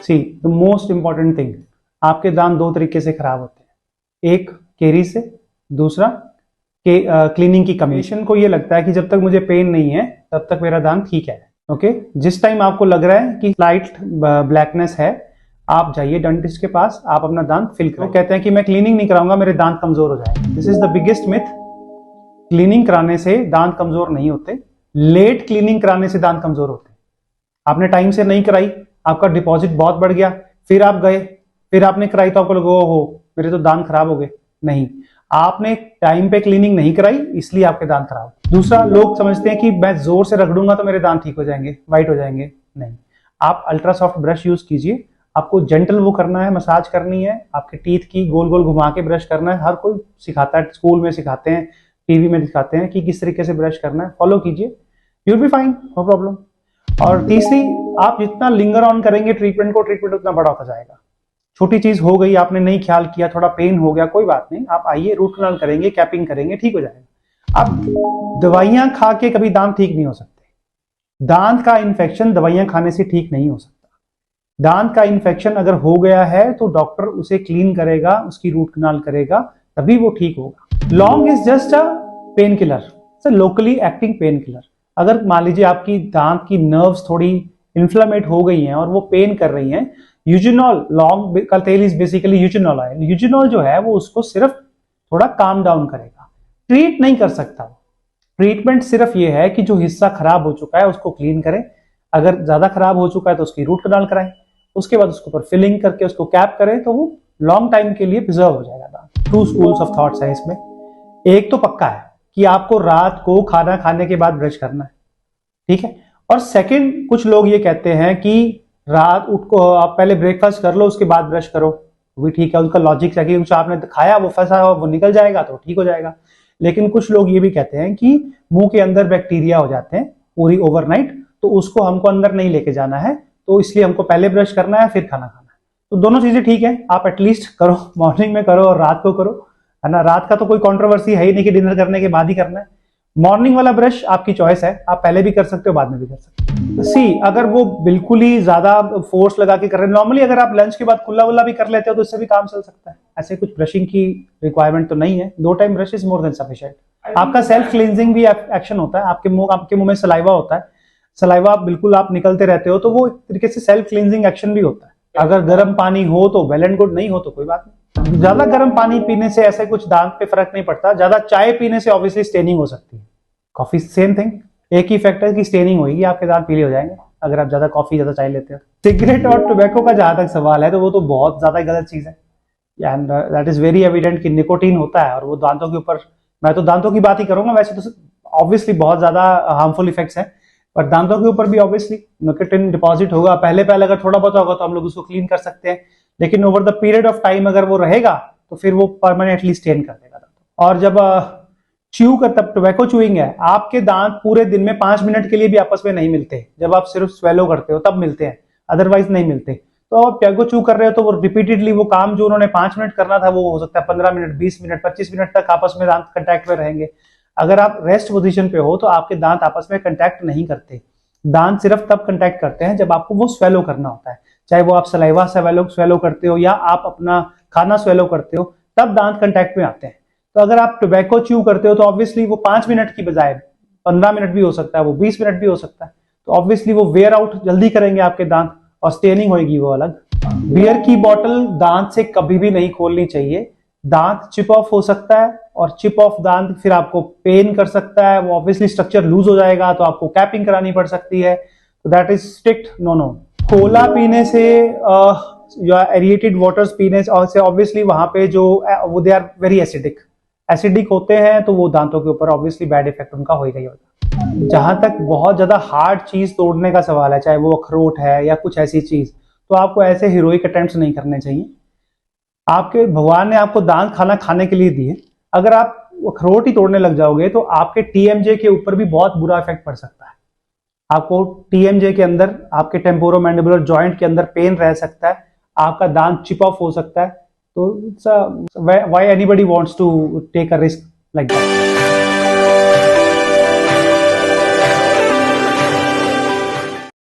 See the most important thing, आपके दांत दो तरीके से खराब होते हैं, एक केरी से, दूसरा क्लीनिंग की कमी। पेशेंट को ये लगता है कि जब तक मुझे पेन नहीं है तब तक मेरा दांत ठीक है। ओके, जिस टाइम आपको लग रहा है कि स्लाइट ब्लैकनेस है, आप जाइए डेंटिस्ट के पास, आप अपना दांत फिल करो। कहते हैं कि मैं क्लीनिंग नहीं कराऊंगा, मेरे दांत कमजोर हो जाएंगे। This is the biggest myth. Cleaning कराने से दांत कमजोर नहीं होते, लेट क्लीनिंग कराने से दांत कमजोर होते हैं। आपने टाइम से नहीं कराई, आपका डिपॉजिट बहुत बढ़ गया, फिर आप गए, फिर आपने कराई तो आपको लगा ओहो मेरे तो दांत खराब हो गए। नहीं, आपने टाइम पे क्लीनिंग नहीं कराई इसलिए आपके दांत खराब। दूसरा, लोग समझते हैं कि मैं जोर से रगड़ूंगा तो मेरे दांत ठीक हो जाएंगे, वाइट हो जाएंगे। नहीं, आप अल्ट्रा सॉफ्ट ब्रश यूज कीजिए। आपको जेंटल वो करना है, मसाज करनी है, आपके टीथ की गोल गोल घुमा के ब्रश करना है। हर कोई सिखाता है, स्कूल में सिखाते हैं, टीवी में दिखाते हैं कि किस तरीके से ब्रश करना है। फॉलो कीजिए, you will be fine, no problem. और तीसरी, आप जितना लिंगर ऑन करेंगे ट्रीटमेंट को, ट्रीटमेंट उतना बड़ा होता जाएगा। छोटी चीज हो गई, आपने नहीं ख्याल किया, थोड़ा पेन हो गया, कोई बात नहीं, आप आइए, रूट कनाल करेंगे, कैपिंग करेंगे, ठीक हो जाएगा। अब दवाइयां खा के कभी दांत ठीक नहीं हो सकते। दांत का इन्फेक्शन दवाइयां खाने से ठीक नहीं हो सकता। दांत का इन्फेक्शन अगर हो गया है तो डॉक्टर उसे क्लीन करेगा, उसकी रूट कनाल करेगा, तभी वो ठीक होगा। Long is just a pain killer, locally acting pain killer. अगर मान लीजिए आपकी दांत की नर्व्स थोड़ी इन्फ्लेमेट हो गई हैं और वो पेन कर रही हैं, यूजिनॉल, लॉन्ग का तेल is basically eugenol oil. Eugenol जो है वो उसको सिर्फ थोड़ा काम डाउन करेगा, ट्रीट नहीं कर सकता। ट्रीटमेंट सिर्फ ये है कि जो हिस्सा खराब हो चुका है उसको क्लीन करें, अगर ज्यादा खराब हो चुका है तो उसकी रूट कनाल कराएं, उसके बाद उसके ऊपर फिलिंग करके उसको कैप करें तो वो लॉन्ग टाइम के लिए प्रिजर्व हो जाएगा दांत। टू स्कूल्स ऑफ थॉट्स है इसमें। एक तो पक्का है कि आपको रात को खाना खाने के बाद ब्रश करना है, ठीक है। और सेकंड, कुछ लोग ये कहते हैं कि रात उठ को आप पहले ब्रेकफास्ट कर लो उसके बाद ब्रश करो, वो भी ठीक है, उनका लॉजिक है कि कुछ आपने खाया वो फंसा वो निकल जाएगा तो ठीक हो जाएगा। लेकिन कुछ लोग ये भी कहते हैं कि मुंह के अंदर बैक्टीरिया हो जाते हैं पूरी ओवरनाइट, तो उसको हमको अंदर नहीं लेके जाना है, तो इसलिए हमको पहले ब्रश करना है फिर खाना खाना है। तो दोनों चीजें ठीक है, आप एटलीस्ट करो, मॉर्निंग में करो और रात को करो, है ना। रात का तो कोई कंट्रोवर्सी है ही नहीं कि डिनर करने के बाद ही करना है। मॉर्निंग वाला ब्रश आपकी चॉइस है, आप पहले भी कर सकते हो बाद में भी कर सकते हो। सी, अगर वो बिल्कुल ही ज्यादा फोर्स लगा के कर रहे हैं, नॉर्मली अगर आप लंच के बाद खुला वुल्ला भी कर लेते हो तो इससे भी काम चल सकता है। ऐसे कुछ ब्रशिंग की रिक्वायरमेंट तो नहीं है, 2 time brush is more than sufficient. आपका सेल्फ क्लींजिंग भी एक्शन होता है, आपके मुंह में सलाइवा होता है, सलाइवा बिल्कुल आप निकलते रहते हो तो वो एक तरीके से सेल्फ क्लींजिंग एक्शन भी होता है। अगर गर्म पानी हो तो वेल एंड गुड, नहीं हो तो कोई बात नहीं। ज्यादा गर्म पानी पीने से ऐसे कुछ दांत पे फर्क नहीं पड़ता। ज्यादा चाय पीने से ऑब्वियसली स्टेनिंग हो सकती है, कॉफी सेम थिंग, एक ही फैक्टर की स्टेनिंग होगी, आपके दांत पीले हो जाएंगे अगर आप ज्यादा कॉफी ज्यादा चाय लेते हो। सिगरेट और टोबैको का जहां तक सवाल है तो वो तो बहुत ज्यादा गलत चीज है, and that is very evident कि निकोटीन होता है और वो दांतों के ऊपर, मैं तो दांतों की बात ही करूंगा, वैसे तो ऑब्वियसली बहुत ज्यादा हार्मफुल इफेक्ट्स हैं, पर दांतों के ऊपर भी ऑब्वियसली निकोटीन डिपॉजिट होगा। पहले अगर थोड़ा बहुत होगा तो हम लोग उसको क्लीन कर सकते हैं, लेकिन over the period of time अगर वो रहेगा तो फिर वो परमानेंटली स्टेन कर देगा दांतों। और जब च्यू कर, तब टोबैको च्यूइंग है, आपके दांत पूरे दिन में 5 मिनट के लिए भी आपस में नहीं मिलते, जब आप सिर्फ स्वेलो करते हो तब मिलते हैं, अदरवाइज नहीं मिलते। तो आप टोबैको च्यू कर रहे हो तो वो रिपीटेडली वो काम जो उन्होंने 5 मिनट करना था वो हो सकता है 15 मिनट, 20 मिनट, 25 मिनट तक आपस में दांत कंटैक्ट में रहेंगे। अगर आप रेस्ट पोजीशन पे हो तो आपके दांत आपस में कंटैक्ट नहीं करते। दांत सिर्फ तब कंटैक्ट करते हैं जब आपको वो स्वेलो करना होता है, चाहे वो आप सलाइवा स्वेलो करते हो या आप अपना खाना स्वेलो करते हो, तब दांत कंटैक्ट में आते हैं। तो अगर आप टोबैको च्यू करते हो तो ऑब्वियसली वो 5 मिनट की बजाय 15 मिनट भी हो सकता है, वो 20 मिनट भी हो सकता है, तो ऑब्वियसली वो वेयर आउट जल्दी करेंगे आपके दांत और स्टेनिंग होगी वो अलग। बियर की बोतल दांत से कभी भी नहीं खोलनी चाहिए, दांत चिप ऑफ हो सकता है और चिप ऑफ दांत फिर आपको पेन कर सकता है, वो ऑब्वियसली स्ट्रक्चर लूज हो जाएगा तो आपको कैपिंग करानी पड़ सकती है, तो that is strict no. Cola पीने से या एरिएटेड वाटर्स पीने से ऑब्वियसली वहां पे जो वो दे आर वेरी एसिडिक होते हैं, तो वो दांतों के ऊपर ऑब्वियसली बैड इफेक्ट उनका होगा ही होगा। जहां तक बहुत ज्यादा हार्ड चीज तोड़ने का सवाल है, चाहे वो अखरोट है या कुछ ऐसी चीज, तो आपको ऐसे हीरोइक अटेम्प्ट्स नहीं करने चाहिए। आपके भगवान ने आपको दांत खाने के लिए दिए, अगर आप अखरोट ही तोड़ने लग जाओगे तो आपके टीएमजे के ऊपर भी बहुत बुरा इफेक्ट पड़ सकता है। आपको टीएमजे के अंदर, आपके टेम्पोरोमैंडिबुलर जॉइंट के अंदर पेन रह सकता है, आपका दांत चिप ऑफ हो सकता है। तो why anybody wants to take a risk like that.